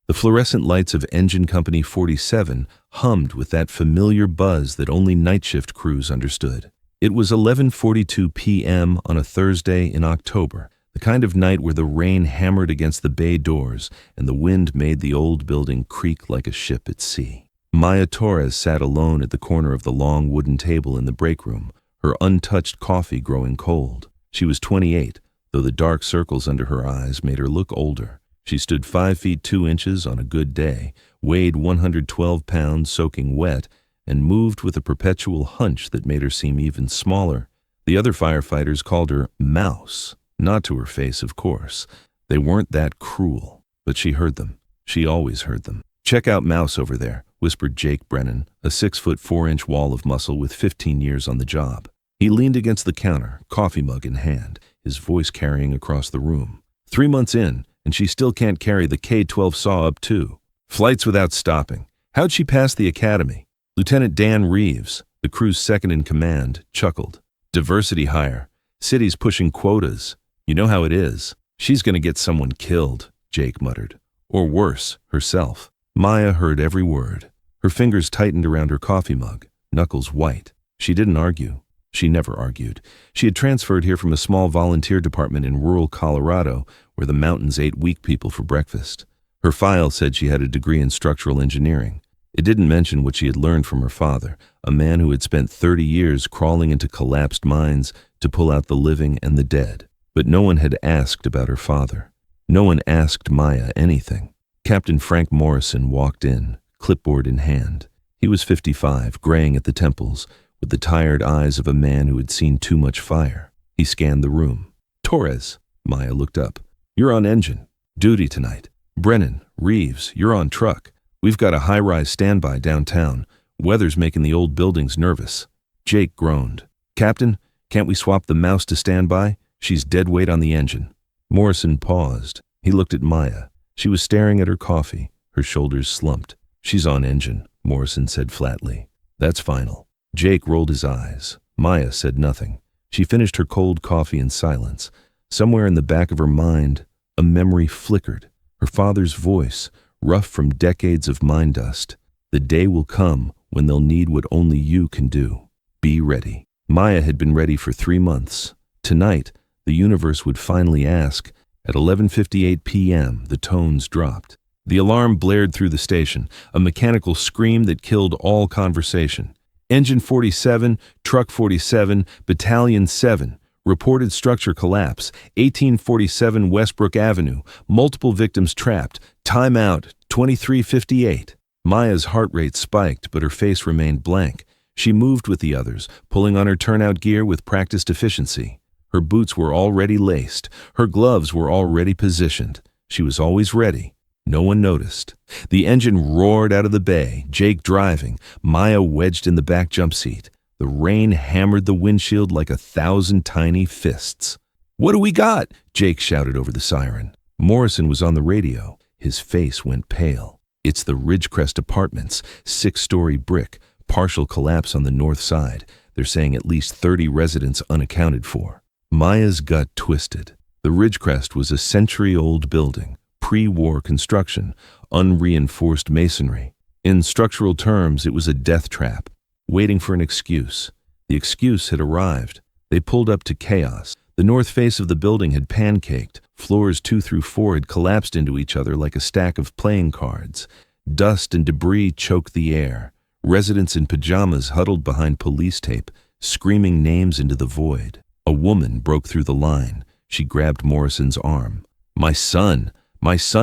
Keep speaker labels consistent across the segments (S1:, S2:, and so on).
S1: The fluorescent lights of Engine Company 47 hummed with that familiar buzz that only night shift crews understood. It was 11:42 p.m. on a Thursday in October, the kind of night where the rain hammered against the bay doors and the wind made the old building creak like a ship at sea. Maya Torres sat alone at the corner of the long wooden table in the break room, her untouched coffee growing cold. She was 28, though the dark circles under her eyes made her look older. She stood 5 feet 2 inches on a good day, weighed 112 pounds soaking wet, and moved with a perpetual hunch that made her seem even smaller. The other firefighters called her Mouse, not to her face, of course. They weren't that cruel, but she heard them. She always heard them. "Check out Mouse over there," whispered Jake Brennan, a 6-foot 4-inch wall of muscle with 15 years on the job. He leaned against the counter, coffee mug in hand, his voice carrying across the room. 3 months in, and she still can't carry the K-12 saw up too. Flights without stopping. How'd she pass the academy? Lieutenant Dan Reeves, the crew's second-in-command, chuckled. "Diversity hire. City's pushing quotas. You know how it is. She's gonna get someone killed," Jake muttered. "Or worse, herself." Maya heard every word. Her fingers tightened around her coffee mug, knuckles white. She didn't argue. She never argued. She had transferred here from a small volunteer department in rural Colorado, where the mountains ate weak people for breakfast. Her file said she had a degree in structural engineering. It didn't mention what she had learned from her father, a man who had spent 30 years crawling into collapsed mines to pull out the living and the dead. But no one had asked about her father. No one asked Maya anything. Captain Frank Morrison walked in, clipboard in hand. He was 55, graying at the temples, with the tired eyes of a man who had seen too much fire. He scanned the room. "Torres," Maya looked up. "You're on engine. Duty tonight. Brennan, Reeves, you're on truck. We've got a high-rise standby downtown. Weather's making the old buildings nervous." Jake groaned. "Captain, can't we swap the Mouse to standby? She's dead weight on the engine." Morrison paused. He looked at Maya. She was staring at her coffee, her shoulders slumped. "She's on engine," Morrison said flatly. "That's final." Jake rolled his eyes. Maya said nothing. She finished her cold coffee in silence. Somewhere in the back of her mind, a memory flickered. Her father's voice, rough from decades of mine dust. "The day will come when they'll need what only you can do. Be ready." Maya had been ready for 3 months. Tonight, the universe would finally ask. At 11:58 p.m., the tones dropped. The alarm blared through the station, a mechanical scream that killed all conversation. "Engine 47, Truck 47, Battalion 7. Reported structure collapse. 1847 Westbrook Avenue. Multiple victims trapped. Time out. 23:58. Maya's heart rate spiked, but her face remained blank. She moved with the others, pulling on her turnout gear with practiced efficiency. Her boots were already laced. Her gloves were already positioned. She was always ready. No one noticed. The engine roared out of the bay, Jake driving, Maya wedged in the back jump seat. The rain hammered the windshield like 1,000 tiny fists. "What do we got?" Jake shouted over the siren. Morrison was on the radio. His face went pale. "It's the Ridgecrest Apartments, 6-story brick, partial collapse on the north side. They're saying at least 30 residents unaccounted for." Maya's gut twisted. The Ridgecrest was a century-old building, pre-war construction, unreinforced masonry. In structural terms, it was a death trap, waiting for an excuse. The excuse had arrived. They pulled up to chaos. The north face of the building had pancaked. Floors 2 through 4 had collapsed into each other like a stack of playing cards. Dust and debris choked the air. Residents in pajamas huddled behind police tape, screaming names into the void. A woman broke through the line. She grabbed Morrison's arm. My son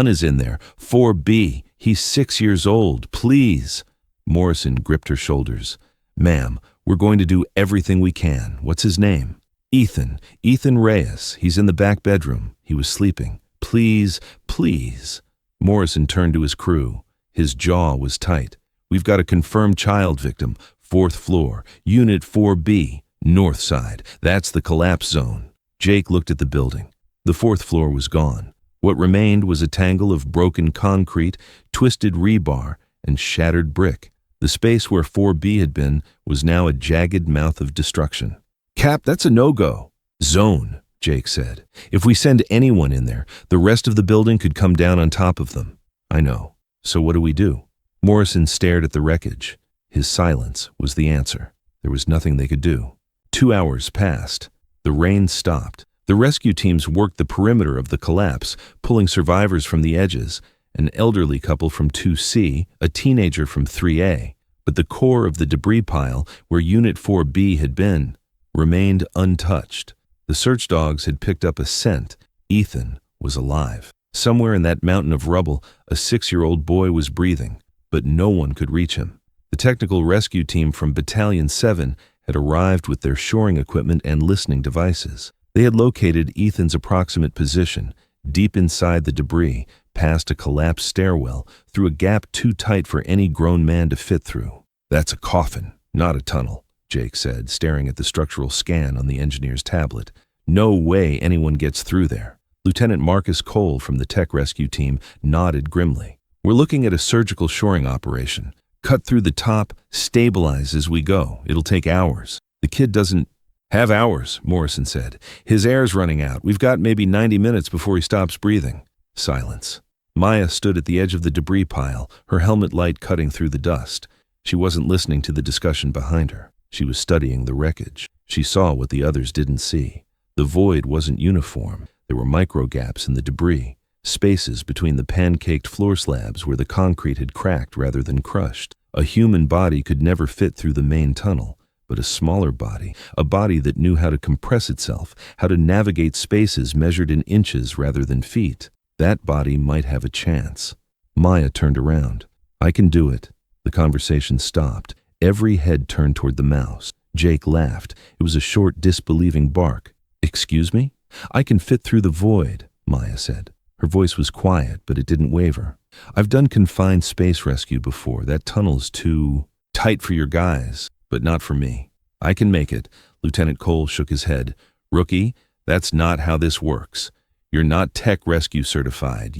S1: is in there. 4B. He's 6 years old. Please." Morrison gripped her shoulders. "Ma'am, we're going to do everything we can. What's his name?" Ethan Reyes. He's in the back bedroom. He was sleeping. Please. Morrison turned to his crew. His jaw was tight. "We've got a confirmed child victim. 4th floor. Unit 4B. North side. That's the collapse zone." Jake looked at the building. The 4th floor was gone. What remained was a tangle of broken concrete, twisted rebar, and shattered brick. The space where 4B had been was now a jagged mouth of destruction. "Cap, that's a no-go." "Zone," Jake said. "If we send anyone in there, the rest of the building could come down on top of them." I know. So what do we do? Morrison stared at the wreckage. His silence was the answer. There was nothing they could do. 2 hours passed. The rain stopped. The rescue teams worked the perimeter of the collapse, pulling survivors from the edges, an elderly couple from 2C, a teenager from 3A. But the core of the debris pile, where Unit 4B had been, remained untouched. The search dogs had picked up a scent. Ethan was alive. Somewhere in that mountain of rubble, a 6-year-old boy was breathing, but no one could reach him. The technical rescue team from Battalion 7 had arrived with their shoring equipment and listening devices. They had located Ethan's approximate position, deep inside the debris, past a collapsed stairwell, through a gap too tight for any grown man to fit through. "That's a coffin, not a tunnel," Jake said, staring at the structural scan on the engineer's tablet. "No way anyone gets through there." Lieutenant Marcus Cole from the tech rescue team nodded grimly. "We're looking at a surgical shoring operation. Cut through the top, stabilize as we go. It'll take hours." "The kid doesn't have hours," Morrison said. "His air's running out. We've got maybe 90 minutes before he stops breathing." Silence. Maya stood at the edge of the debris pile, her helmet light cutting through the dust. She wasn't listening to the discussion behind her. She was studying the wreckage. She saw what the others didn't see. The void wasn't uniform. There were micro gaps in the debris, spaces between the pancaked floor slabs where the concrete had cracked rather than crushed. A human body could never fit through the main tunnel, but a smaller body, a body that knew how to compress itself, how to navigate spaces measured in inches rather than feet, that body might have a chance. Maya turned around. "I can do it." The conversation stopped. Every head turned toward the mouse. Jake laughed. It was a short, disbelieving bark. "Excuse me?" "I can fit through the void," Maya said. Her voice was quiet, but it didn't waver. "I've done confined space rescue before. That tunnel's too tight for your guys, but not for me. I can make it." Lieutenant Cole shook his head. "Rookie, that's not how this works. You're not tech rescue certified.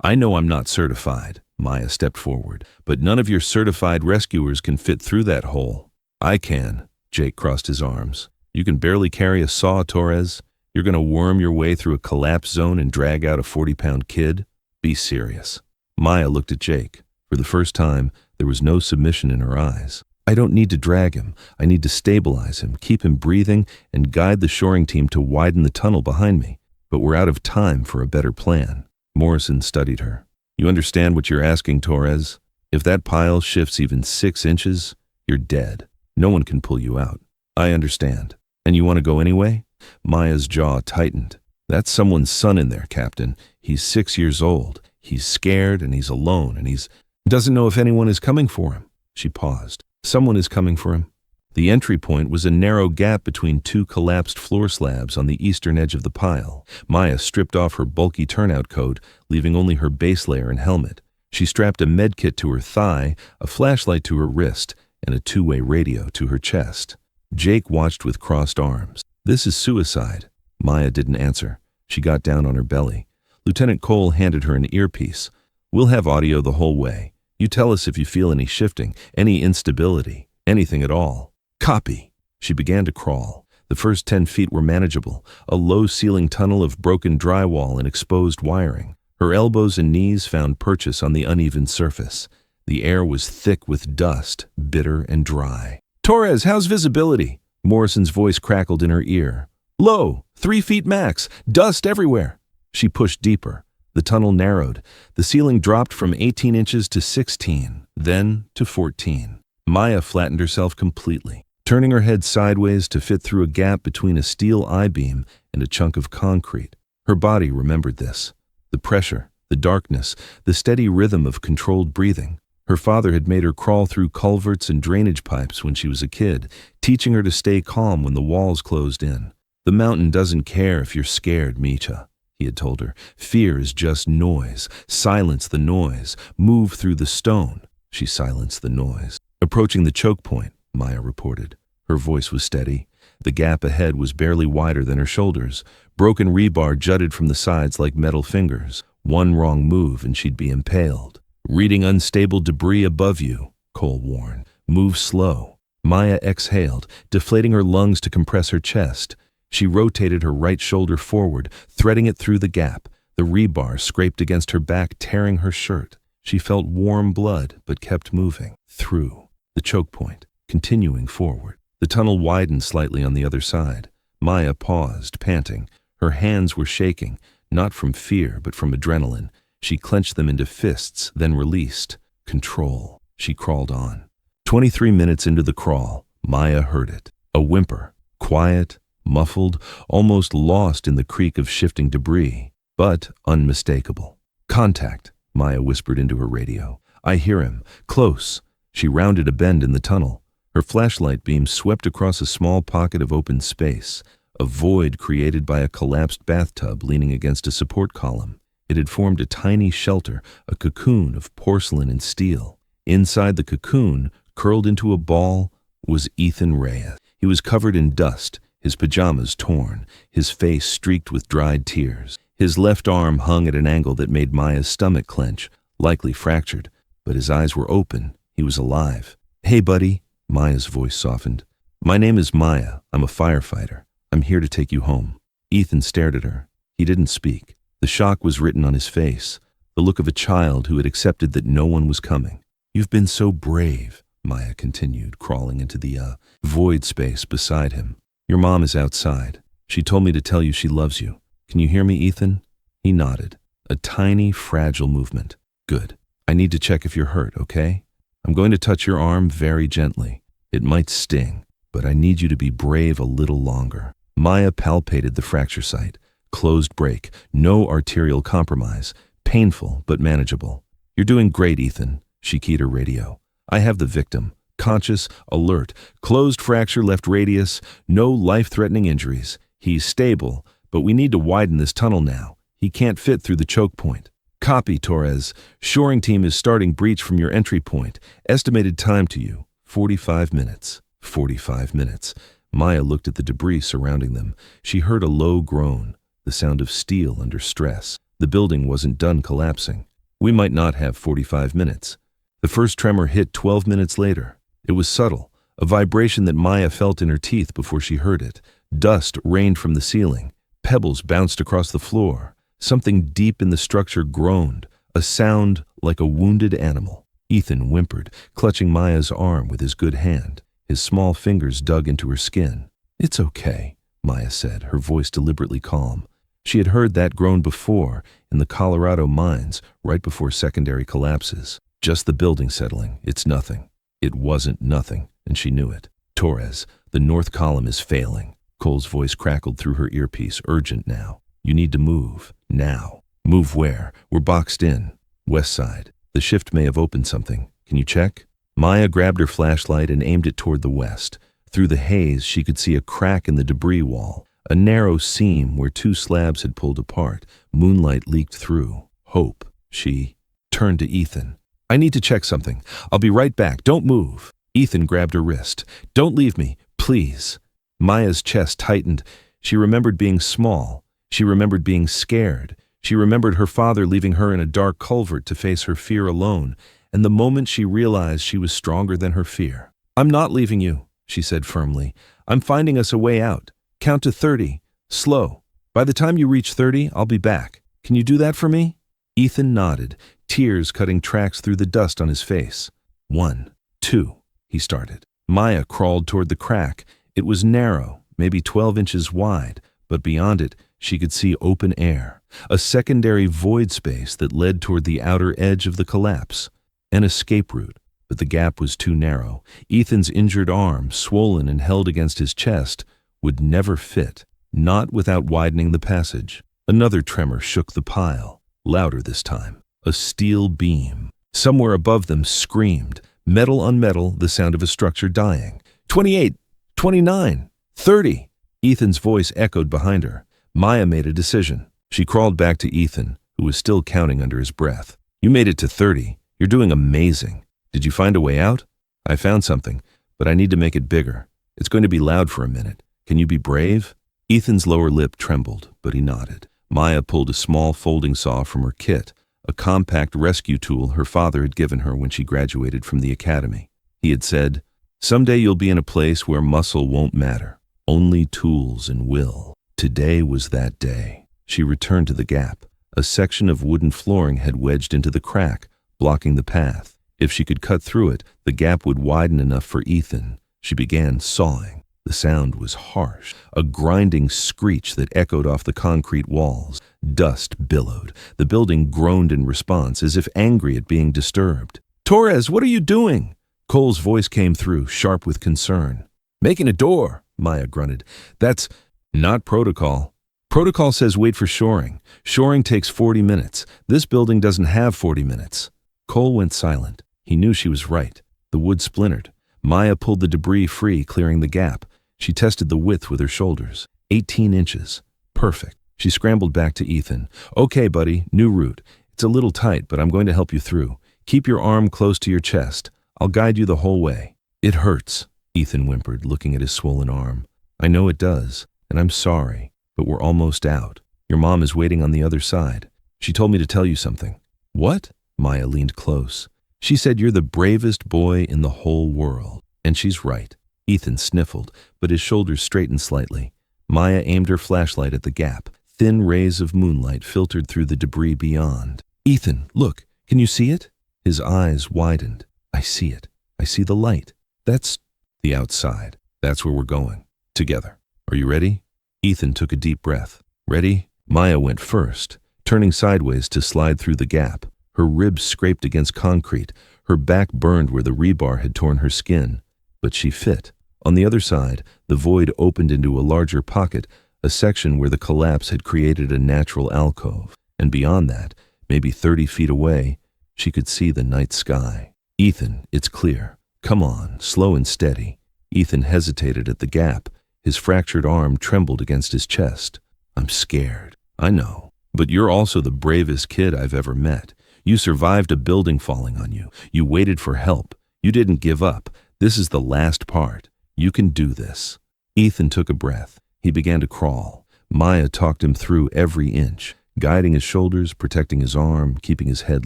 S1: I know I'm not certified." Maya stepped forward. "But none of your certified rescuers can fit through that hole." "I can." Jake crossed his arms. "You can barely carry a saw, Torres. You're going to worm your way through a collapse zone and drag out a 40-pound kid? Be serious." Maya looked at Jake. For the first time, there was no submission in her eyes. "I don't need to drag him. I need to stabilize him, keep him breathing, and guide the shoring team to widen the tunnel behind me. But we're out of time for a better plan." Morrison studied her. "You understand what you're asking, Torres? If that pile shifts even 6 inches, you're dead. No one can pull you out." "I understand. And you want to go anyway?" Maya's jaw tightened. "That's someone's son in there, Captain. He's 6 years old. He's scared and he's alone and he's doesn't know if anyone is coming for him." She paused. "Someone is coming for him." The entry point was a narrow gap between 2 collapsed floor slabs on the eastern edge of the pile. Maya stripped off her bulky turnout coat, leaving only her base layer and helmet. She strapped a med kit to her thigh, a flashlight to her wrist, and a 2-way radio to her chest. Jake watched with crossed arms. "This is suicide." Maya didn't answer. She got down on her belly. Lieutenant Cole handed her an earpiece. "We'll have audio the whole way. You tell us if you feel any shifting, any instability, anything at all." "Copy." She began to crawl. The first 10 feet were manageable, a low-ceiling tunnel of broken drywall and exposed wiring. Her elbows and knees found purchase on the uneven surface. The air was thick with dust, bitter and dry. "Torres, how's visibility?" Morrison's voice crackled in her ear. "Low, 3 feet max, dust everywhere." She pushed deeper. The tunnel narrowed. The ceiling dropped from 18 inches to 16, then to 14. Maya flattened herself completely, turning her head sideways to fit through a gap between a steel I-beam and a chunk of concrete. Her body remembered this. The pressure, the darkness, the steady rhythm of controlled breathing. Her father had made her crawl through culverts and drainage pipes when she was a kid, teaching her to stay calm when the walls closed in. "The mountain doesn't care if you're scared, Micha," he had told her. "Fear is just noise. Silence the noise. Move through the stone." She silenced the noise. "Approaching the choke point," Maya reported. Her voice was steady. The gap ahead was barely wider than her shoulders. Broken rebar jutted from the sides like metal fingers. One wrong move and she'd be impaled. "Reading unstable debris above you," Cole warned. "Move slow." Maya exhaled, deflating her lungs to compress her chest. She rotated her right shoulder forward, threading it through the gap. The rebar scraped against her back, tearing her shirt. She felt warm blood, but kept moving. Through the choke point, continuing forward. The tunnel widened slightly on the other side. Maya paused, panting. Her hands were shaking, not from fear, but from adrenaline. She clenched them into fists, then released. Control. She crawled on. 23 minutes into the crawl, Maya heard it. A whimper. Quiet, muffled, almost lost in the creak of shifting debris, but unmistakable. Contact, Maya whispered into her radio. I hear him. Close. She rounded a bend in the tunnel. Her flashlight beam swept across a small pocket of open space, a void created by a collapsed bathtub leaning against a support column. It had formed a tiny shelter, a cocoon of porcelain and steel. Inside the cocoon, curled into a ball, was Ethan Reyes. He was covered in dust, his pajamas torn, his face streaked with dried tears. His left arm hung at an angle that made Maya's stomach clench, likely fractured, but his eyes were open. He was alive. Hey, buddy, Maya's voice softened. My name is Maya. I'm a firefighter. I'm here to take you home. Ethan stared at her. He didn't speak. The shock was written on his face, the look of a child who had accepted that no one was coming. You've been so brave, Maya continued, crawling into the void space beside him. Your mom is outside. She told me to tell you she loves you. Can you hear me, Ethan? He nodded. A tiny, fragile movement. Good. I need to check if you're hurt, okay? I'm going to touch your arm very gently. It might sting, but I need you to be brave a little longer. Maya palpated the fracture site. Closed break. No arterial compromise. Painful, but manageable. You're doing great, Ethan. She keyed her radio. I have the victim. Conscious, alert. Closed fracture left radius. No life-threatening injuries. He's stable, but we need to widen this tunnel now. He can't fit through the choke point. Copy, Torres. Shoring team is starting breach from your entry point. Estimated time to you, 45 minutes. 45 minutes. Maya looked at the debris surrounding them. She heard a low groan, the sound of steel under stress. The building wasn't done collapsing. We might not have 45 minutes. The first tremor hit 12 minutes later. It was subtle, a vibration that Maya felt in her teeth before she heard it. Dust rained from the ceiling. Pebbles bounced across the floor. Something deep in the structure groaned, a sound like a wounded animal. Ethan whimpered, clutching Maya's arm with his good hand. His small fingers dug into her skin. It's okay, Maya said, her voice deliberately calm. She had heard that groan before, in the Colorado mines, right before secondary collapses. Just the building settling. It's nothing. It wasn't nothing, and she knew it. Torres, the north column is failing. Cole's voice crackled through her earpiece, urgent now. You need to move. Now. Move where? We're boxed in. West side. The shift may have opened something. Can you check? Maya grabbed her flashlight and aimed it toward the west. Through the haze, she could see a crack in the debris wall, a narrow seam where two slabs had pulled apart. Moonlight leaked through. Hope. She turned to Ethan. I need to check something. I'll be right back. Don't move. Ethan grabbed her wrist. Don't leave me, please. Maya's chest tightened. She remembered being small. She remembered being scared. She remembered her father leaving her in a dark culvert to face her fear alone, and the moment she realized she was stronger than her fear. I'm not leaving you, she said firmly. I'm finding us a way out. Count to 30. Slow. By the time you reach 30, I'll be back. Can you do that for me? Ethan nodded, tears cutting tracks through the dust on his face. 1, 2, he started. Maya crawled toward the crack. It was narrow, maybe 12 inches wide, but beyond it, she could see open air, a secondary void space that led toward the outer edge of the collapse. An escape route, but the gap was too narrow. Ethan's injured arm, swollen and held against his chest, would never fit, not without widening the passage. Another tremor shook the pile, louder this time. A steel beam. Somewhere above them screamed, metal on metal, the sound of a structure dying. 28, 29, 30. Ethan's voice echoed behind her. Maya made a decision. She crawled back to Ethan, who was still counting under his breath. You made it to 30. You're doing amazing. Did you find a way out? I found something, but I need to make it bigger. It's going to be loud for a minute. Can you be brave? Ethan's lower lip trembled, but he nodded. Maya pulled a small folding saw from her kit, a compact rescue tool her father had given her when she graduated from the academy. He had said, "Someday you'll be in a place where muscle won't matter, only tools and will." Today was that day. She returned to the gap. A section of wooden flooring had wedged into the crack, blocking the path. If she could cut through it, the gap would widen enough for Ethan. She began sawing. The sound was harsh, a grinding screech that echoed off the concrete walls. Dust billowed. The building groaned in response, as if angry at being disturbed. "Torres, what are you doing?" Cole's voice came through, sharp with concern. "Making a door," Maya grunted. "That's not protocol. Protocol says wait for shoring. Shoring takes 40 minutes. This building doesn't have 40 minutes. Cole went silent. He knew she was right. The wood splintered. Maya pulled the debris free, clearing the gap. She tested the width with her shoulders. 18 inches. Perfect. She scrambled back to Ethan. "Okay, buddy, new route. It's a little tight, but I'm going to help you through. Keep your arm close to your chest. I'll guide you the whole way." "It hurts," Ethan whimpered, looking at his swollen arm. "I know it does, and I'm sorry, but we're almost out. Your mom is waiting on the other side. She told me to tell you something." "What?" Maya leaned close. "She said you're the bravest boy in the whole world." "And she's right." Ethan sniffled, but his shoulders straightened slightly. Maya aimed her flashlight at the gap. Thin rays of moonlight filtered through the debris beyond. "Ethan, look, can you see it?" His eyes widened. "I see it. I see the light. That's the outside. That's where we're going. Together. Are you ready?" Ethan took a deep breath. "Ready?" Maya went first, turning sideways to slide through the gap. Her ribs scraped against concrete. Her back burned where the rebar had torn her skin. But she fit. On the other side, the void opened into a larger pocket, a section where the collapse had created a natural alcove. And beyond that, maybe 30 feet away, she could see the night sky. "Ethan, it's clear. Come on, slow and steady." Ethan hesitated at the gap. His fractured arm trembled against his chest. "I'm scared." "I know. But you're also the bravest kid I've ever met. You survived a building falling on you. You waited for help. You didn't give up. This is the last part. You can do this." Ethan took a breath. He began to crawl. Maya talked him through every inch, guiding his shoulders, protecting his arm, keeping his head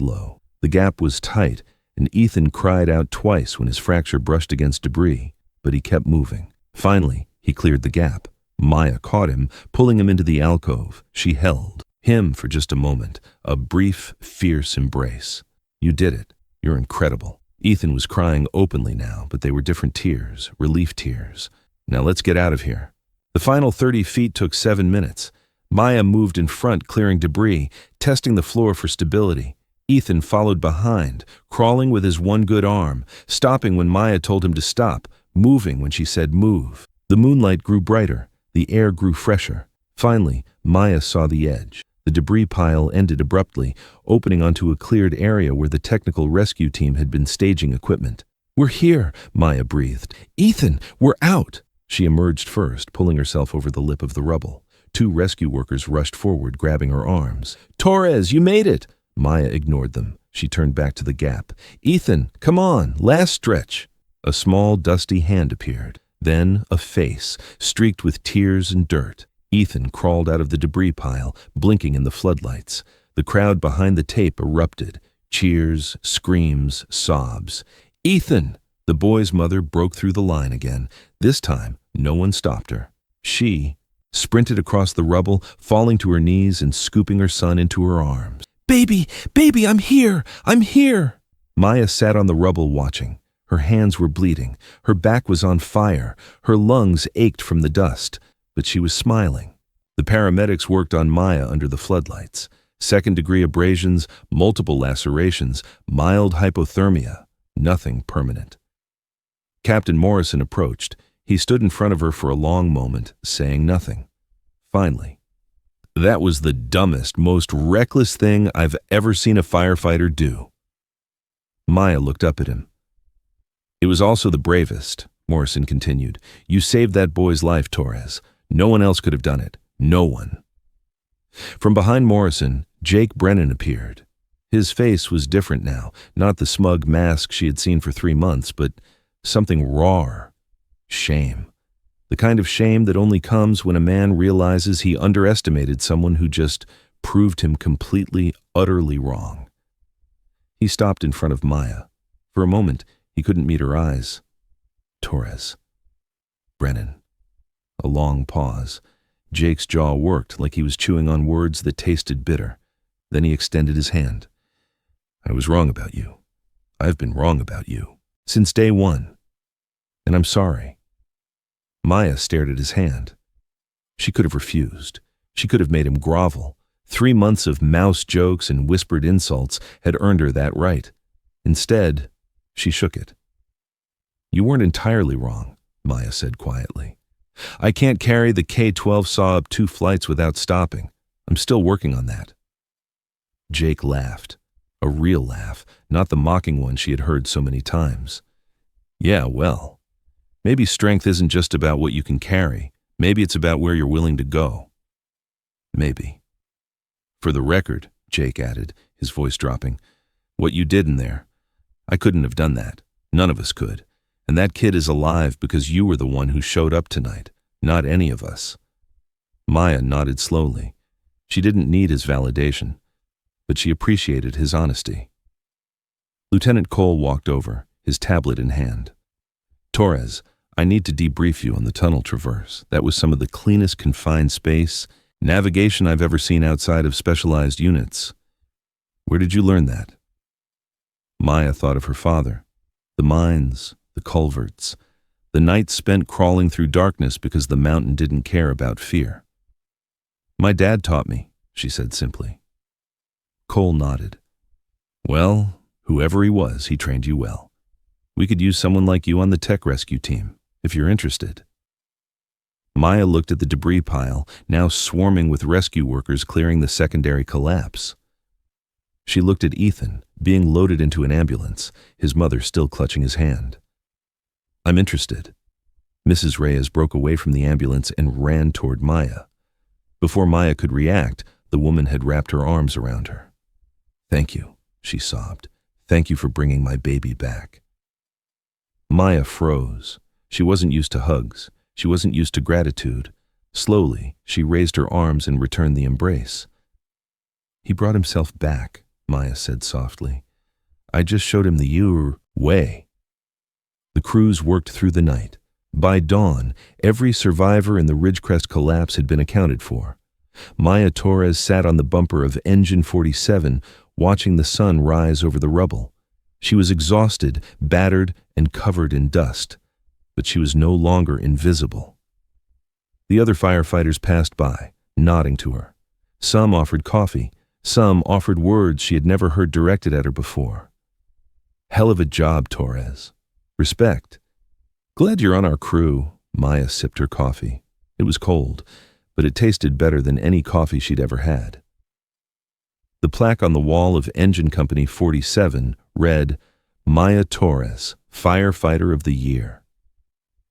S1: low. The gap was tight, and Ethan cried out twice when his fracture brushed against debris, but he kept moving. Finally, he cleared the gap. Maya caught him, pulling him into the alcove. She held him for just a moment, a brief, fierce embrace. "You did it. You're incredible." Ethan was crying openly now, but they were different tears, relief tears. "Now let's get out of here." The final 30 feet took 7 minutes. Maya moved in front, clearing debris, testing the floor for stability. Ethan followed behind, crawling with his one good arm, stopping when Maya told him to stop, moving when she said move. The moonlight grew brighter. The air grew fresher. Finally, Maya saw the edge. The debris pile ended abruptly, opening onto a cleared area where the technical rescue team had been staging equipment. "We're here," Maya breathed. "Ethan, we're out." She emerged first, pulling herself over the lip of the rubble. 2 rescue workers rushed forward, grabbing her arms. "Torres, you made it!" Maya ignored them. She turned back to the gap. "Ethan, come on, last stretch." A small, dusty hand appeared. Then a face, streaked with tears and dirt. Ethan crawled out of the debris pile, blinking in the floodlights. The crowd behind the tape erupted. Cheers, screams, sobs. "Ethan!" The boy's mother broke through the line again. This time, no one stopped her. She sprinted across the rubble, falling to her knees and scooping her son into her arms. "Baby, baby, I'm here! I'm here!" Maya sat on the rubble watching. Her hands were bleeding. Her back was on fire. Her lungs ached from the dust. But she was smiling. The paramedics worked on Maya under the floodlights. 2nd-degree abrasions, multiple lacerations, mild hypothermia, nothing permanent. Captain Morrison approached. He stood in front of her for a long moment, saying nothing. Finally, "That was the dumbest, most reckless thing I've ever seen a firefighter do." Maya looked up at him. "It was also the bravest," Morrison continued. "You saved that boy's life, Torres. No one else could have done it. No one." From behind Morrison, Jake Brennan appeared. His face was different now, not the smug mask she had seen for 3 months, but something rawer. Shame. The kind of shame that only comes when a man realizes he underestimated someone who just proved him completely, utterly wrong. He stopped in front of Maya. For a moment, he couldn't meet her eyes. "Torres." "Brennan." A long pause. Jake's jaw worked like he was chewing on words that tasted bitter. Then he extended his hand. I was wrong about you. I've been wrong about you. Since day one. And I'm sorry. Maya stared at his hand. She could have refused. She could have made him grovel. 3 months of mouse jokes and whispered insults had earned her that right. Instead, she shook it. You weren't entirely wrong, Maya said quietly. I can't carry the K-12 saw up 2 flights without stopping. I'm still working on that. Jake laughed. A real laugh, not the mocking one she had heard so many times. Yeah, well, maybe strength isn't just about what you can carry. Maybe it's about where you're willing to go. Maybe. For the record, Jake added, his voice dropping, what you did in there, I couldn't have done that. None of us could. And that kid is alive because you were the one who showed up tonight, not any of us. Maya nodded slowly. She didn't need his validation, but she appreciated his honesty. Lieutenant Cole walked over, his tablet in hand. Torres, I need to debrief you on the tunnel traverse. That was some of the cleanest confined space navigation I've ever seen outside of specialized units. Where did you learn that? Maya thought of her father. The mines, the culverts, the nights spent crawling through darkness because the mountain didn't care about fear. My dad taught me, she said simply. Cole nodded. Well, whoever he was, he trained you well. We could use someone like you on the tech rescue team, if you're interested. Maya looked at the debris pile, now swarming with rescue workers clearing the secondary collapse. She looked at Ethan, being loaded into an ambulance, his mother still clutching his hand. I'm interested. Mrs. Reyes broke away from the ambulance and ran toward Maya. Before Maya could react, the woman had wrapped her arms around her. Thank you, she sobbed. Thank you for bringing my baby back. Maya froze. She wasn't used to hugs. She wasn't used to gratitude. Slowly, she raised her arms and returned the embrace. He brought himself back, Maya said softly. I just showed him the way. The crews worked through the night. By dawn, every survivor in the Ridgecrest collapse had been accounted for. Maya Torres sat on the bumper of Engine 47, watching the sun rise over the rubble. She was exhausted, battered, and covered in dust, but she was no longer invisible. The other firefighters passed by, nodding to her. Some offered coffee. Some offered words she had never heard directed at her before. Hell of a job, Torres. Respect. Glad you're on our crew. Maya sipped her coffee. It was cold, but it tasted better than any coffee she'd ever had. The plaque on the wall of Engine Company 47 read, Maya Torres, Firefighter of the Year.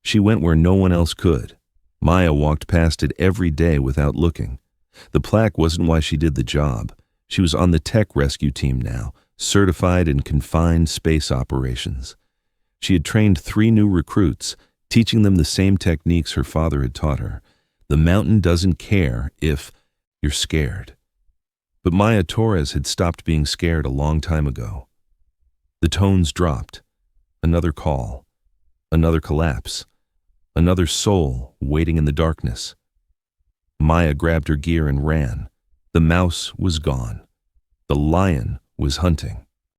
S1: She went where no one else could. Maya walked past it every day without looking. The plaque wasn't why she did the job. She was on the tech rescue team now, certified in confined space operations. She had trained 3 new recruits, teaching them the same techniques her father had taught her. The mountain doesn't care if you're scared. But Maya Torres had stopped being scared a long time ago. The tones dropped. Another call. Another collapse. Another soul waiting in the darkness. Maya grabbed her gear and ran. The mouse was gone. The lion was hunting.